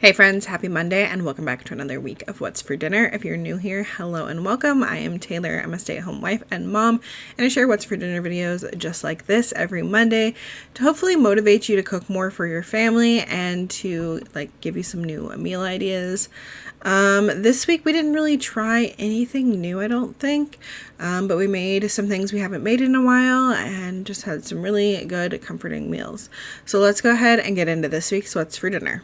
Hey friends, happy Monday and welcome back to another week of What's for Dinner. If you're new here, hello and welcome. I am Taylor. I'm a stay-at-home wife and mom, and I share What's for Dinner videos just like this every Monday to hopefully motivate you to cook more for your family and to give you some new meal ideas. This week we didn't really try anything new, I don't think, but we made some things we haven't made in a while and just had some really good comforting meals. So let's go ahead and get into this week's What's for Dinner.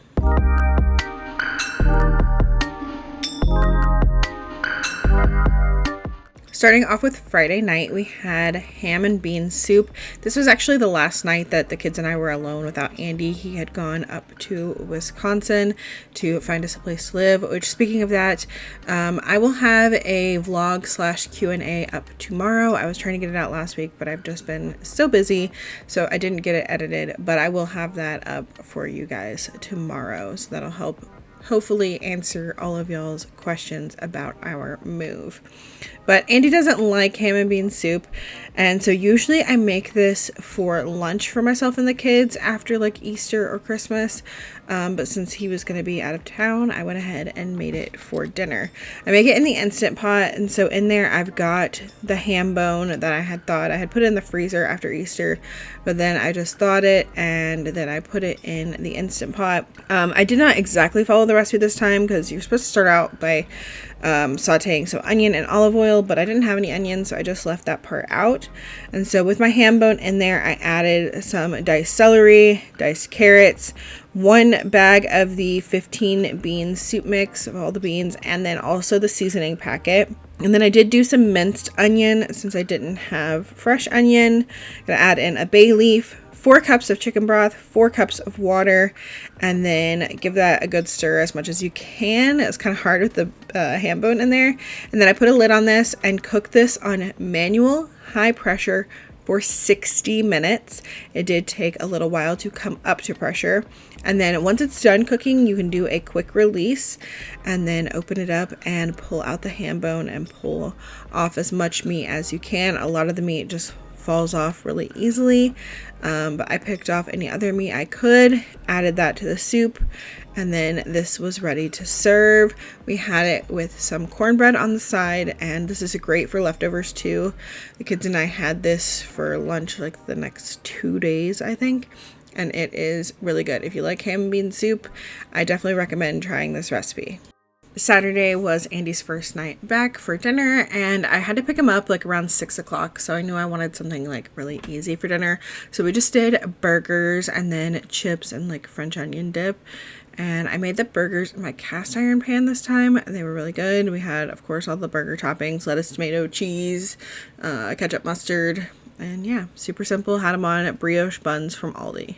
Starting off with Friday night, we had ham and bean soup. This was actually the last night that the kids and I were alone without Andy. He had gone up to Wisconsin to find us a place to live, which, speaking of that, I will have a vlog / Q&A up tomorrow. I was trying to get it out last week, but I've just been so busy, so I didn't get it edited, but I will have that up for you guys tomorrow, so that'll help hopefully answer all of y'all's questions about our move. But Andy doesn't like ham and bean soup, and so usually I make this for lunch for myself and the kids after Easter or Christmas, but since he was going to be out of town, I went ahead and made it for dinner. I make it in the Instant Pot, and so in there I've got the ham bone that I had thought I had put in the freezer after Easter, but then I just thawed it and then I put it in the Instant Pot. I did not exactly follow the recipe this time because you're supposed to start out by sauteing some onion and olive oil, but I didn't have any onions, so I just left that part out. And so with my ham bone in there, I added some diced celery, diced carrots, 1 bag of the 15 bean soup mix of all the beans, and then also the seasoning packet. And then I did do some minced onion since I didn't have fresh onion. Gonna add in a bay leaf, 4 cups of chicken broth, 4 cups of water, and then give that a good stir as much as you can. It's kind of hard with the ham bone in there. And then I put a lid on this and cook this on manual high pressure for 60 minutes. It did take a little while to come up to pressure. And then once it's done cooking, you can do a quick release and then open it up and pull out the ham bone and pull off as much meat as you can. A lot of the meat just falls off really easily, but I picked off any other meat I could, added that to the soup, and then this was ready to serve. We had it with some cornbread on the side, and this is great for leftovers too. The kids and I had this for lunch the next 2 days, I think, and it is really good. If you like ham and bean soup, I definitely recommend trying this recipe. Saturday was Andy's first night back for dinner, and I had to pick him up around 6 o'clock, so I knew I wanted something really easy for dinner. So we just did burgers and then chips and French onion dip, and I made the burgers in my cast iron pan this time, and they were really good. We had, of course, all the burger toppings: lettuce, tomato, cheese, ketchup, mustard, and yeah, super simple. Had them on brioche buns from Aldi.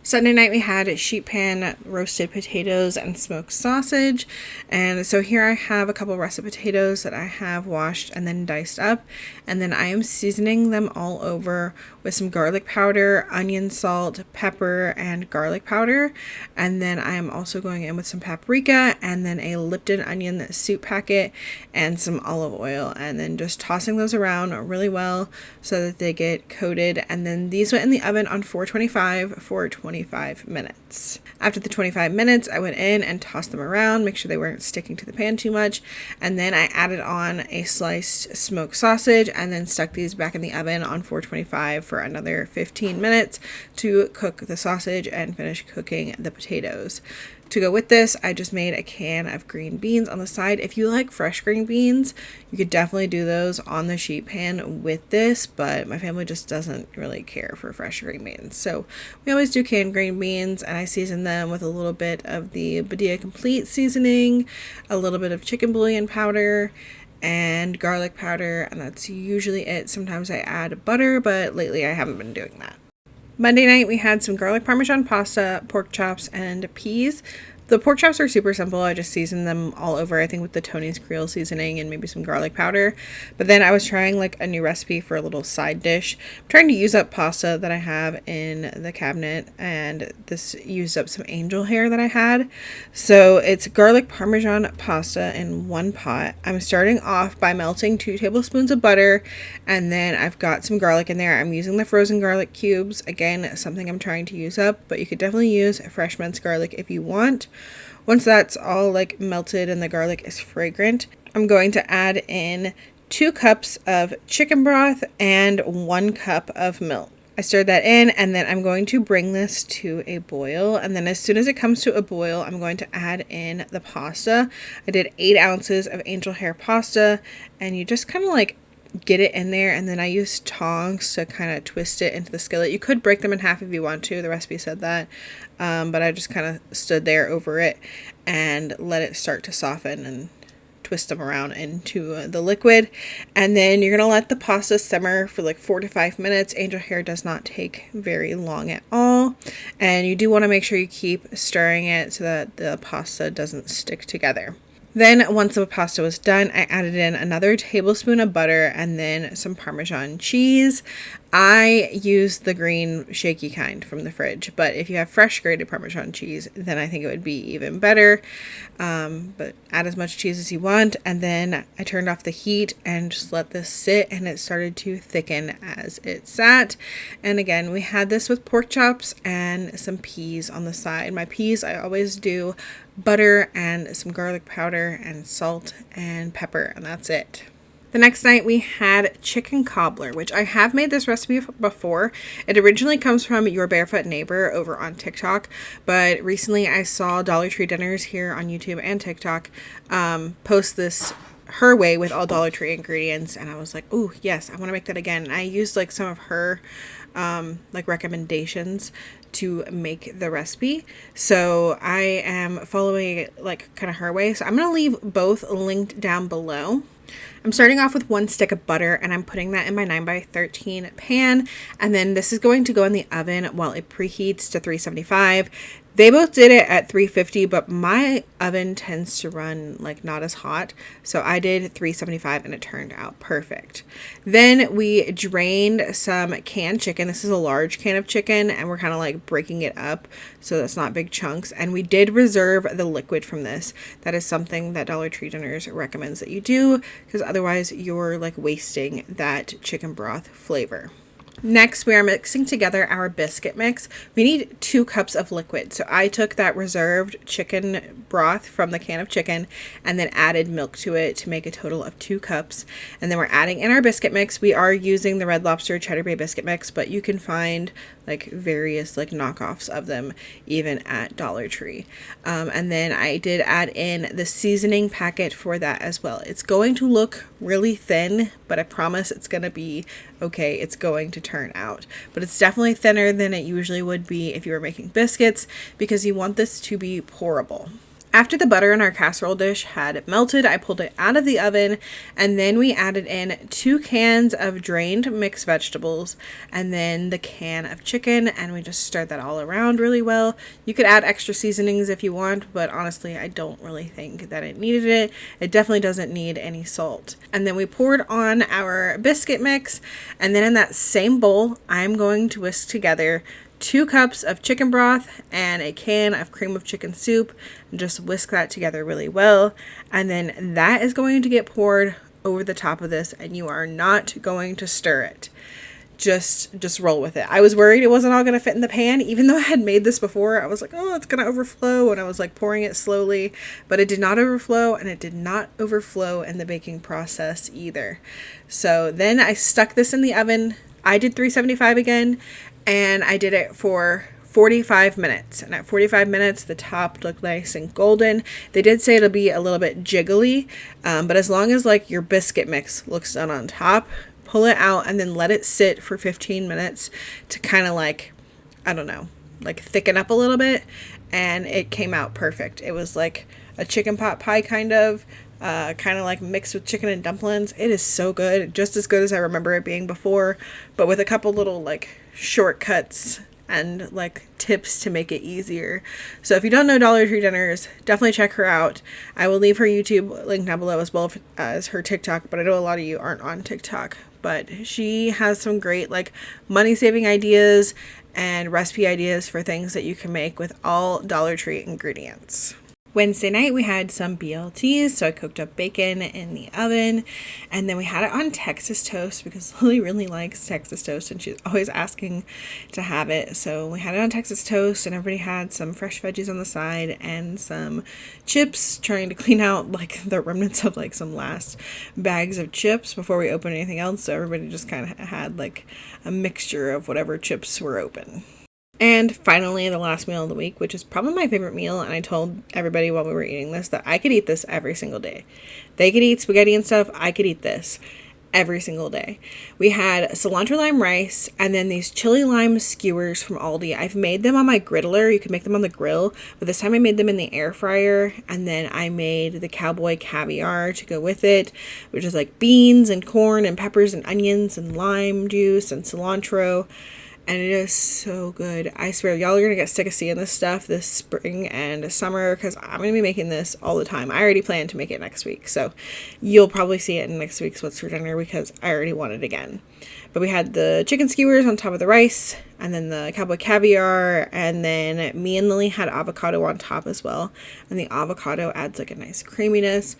Sunday night we had sheet pan roasted potatoes and smoked sausage, and so here I have a couple russet potatoes that I have washed and then diced up, and then I am seasoning them all over with some garlic powder, onion, salt, pepper, and garlic powder, and then I am also going in with some paprika and then a Lipton onion soup packet and some olive oil, and then just tossing those around really well so that they get coated. And then these went in the oven on 425 for 25 minutes. After the 25 minutes, I went in and tossed them around, make sure they weren't sticking to the pan too much, and then I added on a sliced smoked sausage and then stuck these back in the oven on 425 for another 15 minutes to cook the sausage and finish cooking the potatoes. To go with this, I just made a can of green beans on the side. If you like fresh green beans, you could definitely do those on the sheet pan with this, but my family just doesn't really care for fresh green beans. So we always do canned green beans, and I season them with a little bit of the Badia Complete seasoning, a little bit of chicken bouillon powder, and garlic powder, and that's usually it. Sometimes I add butter, but lately I haven't been doing that. Monday night, we had some garlic parmesan pasta, pork chops, and peas. The pork chops are super simple. I just seasoned them all over, I think with the Tony's Creole seasoning and maybe some garlic powder. But then I was trying a new recipe for a little side dish. I'm trying to use up pasta that I have in the cabinet, and this used up some angel hair that I had. So it's garlic parmesan pasta in one pot. I'm starting off by melting 2 tablespoons of butter, and then I've got some garlic in there. I'm using the frozen garlic cubes. Again, something I'm trying to use up, but you could definitely use fresh minced garlic if you want. Once that's all like melted and the garlic is fragrant, I'm going to add in 2 cups of chicken broth and 1 cup of milk. I stirred that in, and then I'm going to bring this to a boil. And then as soon as it comes to a boil, I'm going to add in the pasta. I did 8 ounces of angel hair pasta, and you just kind of like get it in there, and then I use tongs to kind of twist it into the skillet. You could break them in half if you want to. The recipe said that, but I just kind of stood there over it and let it start to soften and twist them around into the liquid. And then you're gonna let the pasta simmer for like 4 to 5 minutes. Angel hair does not take very long at all, and you do want to make sure you keep stirring it so that the pasta doesn't stick together. Then once the pasta was done, I added in another tablespoon of butter and then some Parmesan cheese. I used the green shaky kind from the fridge, but if you have fresh grated Parmesan cheese, then I think it would be even better. But add as much cheese as you want, and then I turned off the heat and just let this sit, and it started to thicken as it sat. And again, we had this with pork chops and some peas on the side. My peas, I always do butter and some garlic powder and salt and pepper, and that's it. The next night we had chicken cobbler, which I have made this recipe before. It originally comes from Your Barefoot Neighbor over on TikTok, but recently I saw Dollar Tree Dinners here on YouTube and TikTok post this her way with all Dollar Tree ingredients, and I was like, oh yes, I want to make that again. And I used like some of her like recommendations to make the recipe, so I am following it like kind of her way. So I'm going to leave both linked down below. I'm starting off with 1 stick of butter, and I'm putting that in my 9x13 pan, and then this is going to go in the oven while it preheats to 375. They both did it at 350, but my oven tends to run like not as hot, so I did 375 and it turned out perfect. Then we drained some canned chicken. This is a large can of chicken, and we're kind of like breaking it up so that's not big chunks, and we did reserve the liquid from this. That is something that Dollar Tree Dinners recommends that you do, because otherwise you're like wasting that chicken broth flavor. Next, we are mixing together our biscuit mix. We need 2 cups of liquid. So I took that reserved chicken broth from the can of chicken and then added milk to it to make a total of 2 cups. And then we're adding in our biscuit mix. We are using the Red Lobster Cheddar Bay biscuit mix, but you can find like various like knockoffs of them even at Dollar Tree. And then I did add in the seasoning packet for that as well. It's going to look really thin, but I promise it's going to be okay. It's going to turn out, but it's definitely thinner than it usually would be if you were making biscuits, because you want this to be pourable. After the butter in our casserole dish had melted, I pulled it out of the oven, and then we added in 2 cans of drained mixed vegetables and then the can of chicken, and we just stirred that all around really well. You could add extra seasonings if you want, but honestly, I don't really think that it needed it. It definitely doesn't need any salt. And then we poured on our biscuit mix, and then in that same bowl, I'm going to whisk together 2 cups of chicken broth and a can of cream of chicken soup, and just whisk that together really well. And then that is going to get poured over the top of this, and you are not going to stir it. Just roll with it. I was worried it wasn't all going to fit in the pan, even though I had made this before. I was like, oh, it's going to overflow, and I was like pouring it slowly, but it did not overflow, and it did not overflow in the baking process either. So then I stuck this in the oven. I did 375 again, and I did it for 45 minutes. And at 45 minutes, the top looked nice and golden. They did say it'll be a little bit jiggly, but as long as like your biscuit mix looks done on top, pull it out and then let it sit for 15 minutes to kind of like, I don't know, like thicken up a little bit. And it came out perfect. It was like a chicken pot pie kind of like mixed with chicken and dumplings. It is so good, just as good as I remember it being before, but with a couple little like shortcuts and like tips to make it easier. So if you don't know Dollar Tree Dinners, definitely check her out. I will leave her YouTube link down below as well as her TikTok, but I know a lot of you aren't on TikTok, but she has some great like money saving ideas and recipe ideas for things that you can make with all Dollar Tree ingredients. Wednesday night we had some BLTs, so I cooked up bacon in the oven, and then we had it on Texas toast because Lily really likes Texas toast and she's always asking to have it. So we had it on Texas toast, and everybody had some fresh veggies on the side and some chips, trying to clean out like the remnants of like some last bags of chips before we opened anything else. So everybody just kind of had like a mixture of whatever chips were open. And finally, the last meal of the week, which is probably my favorite meal, and I told everybody while we were eating this that I could eat this every single day. They could eat spaghetti and stuff, I could eat this every single day. We had cilantro lime rice, and then these chili lime skewers from Aldi. I've made them on my griddler. You can make them on the grill, but this time I made them in the air fryer, and then I made the Cowboy caviar to go with it, which is like beans and corn and peppers and onions and lime juice and cilantro. And it is so good. I swear, y'all are going to get sick of seeing this stuff this spring and summer because I'm going to be making this all the time. I already plan to make it next week. So you'll probably see it in next week's What's for Dinner because I already want it again. But we had the chicken skewers on top of the rice, and then the Cowboy caviar, and then me and Lily had avocado on top as well. And the avocado adds like a nice creaminess.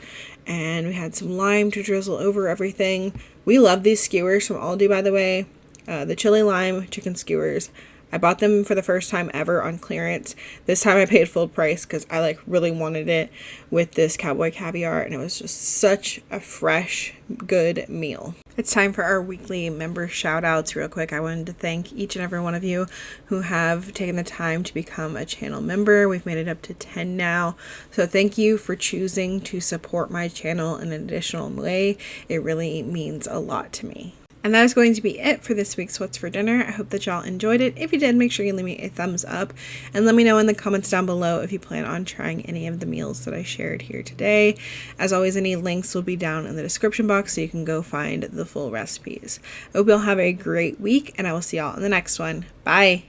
And we had some lime to drizzle over everything. We love these skewers from Aldi, by the way. The chili lime chicken skewers. I bought them for the first time ever on clearance. This time I paid full price because I like really wanted it with this Cowboy caviar, and it was just such a fresh, good meal. It's time for our weekly member shout outs real quick. I wanted to thank each and every one of you who have taken the time to become a channel member. We've made it up to 10 now. So thank you for choosing to support my channel in an additional way. It really means a lot to me. And that is going to be it for this week's What's for Dinner. I hope that y'all enjoyed it. If you did, make sure you leave me a thumbs up and let me know in the comments down below if you plan on trying any of the meals that I shared here today. As always, any links will be down in the description box so you can go find the full recipes. I hope y'all have a great week, and I will see y'all in the next one. Bye!